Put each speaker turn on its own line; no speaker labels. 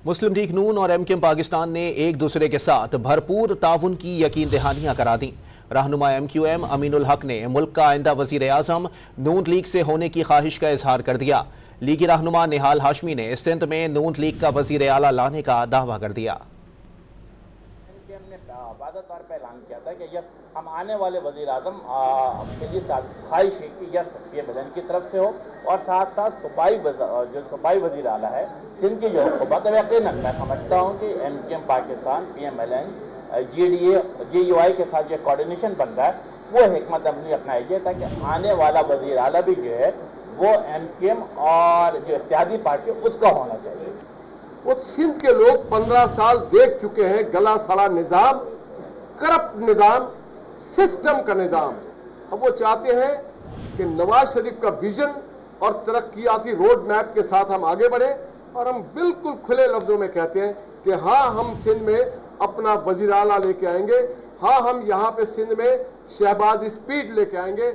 مسلم league نون اور M Q M Pakistan نے ایک دوسرے کے ساتھ بھرپور تعاون کی یقین دہانیاں کرا دیں۔ رہنما ایم کیو ایم امین الحق نے ملک کا آئندہ وزیر اعظم نون لیگ سے ہونے کی خواہش کا اظہار کر دیا۔ لیگی رہنما نہال ہاشمی نے سندھ میں نون لیگ کا وزیر اعلیٰ لانے کا دعویٰ کر دیا۔
ہم نے واضح طور پر اعلان کیا تھا کہ یس ہم آنے والے وزیر اعظم کے لیے خواہش ہے کہ یس پی ایم ایل این کی طرف سے ہو، اور ساتھ ساتھ صوبائی وزیر اعلیٰ ہے سندھ کی جو حکومت ہے، یقیناً میں سمجھتا ہوں کہ M Q M Pakistan, P M L N, G D A, J U I کے ساتھ جو کوارڈینیشن بن رہا ہے وہ حکمت عملی اپنائی ہے تاکہ آنے والا وزیر اعلیٰ بھی جو ہے وہ ایم کیو ایم اور جو اتحادی پارٹی اس کا ہونا چاہیے۔
وہ سندھ کے لوگ 15 سال دیکھ چکے ہیں گلا سڑا نظام، کرپٹ نظام، سسٹم کا نظام۔ اب وہ چاہتے ہیں کہ نواز شریف کا ویژن اور ترقیاتی روڈ میپ کے ساتھ ہم آگے بڑھیں، اور ہم بالکل کھلے لفظوں میں کہتے ہیں کہ ہاں ہم سندھ میں اپنا وزیر اعلیٰ لے کے آئیں گے، ہاں ہم یہاں پہ سندھ میں شہباز اسپیڈ لے کے آئیں گے۔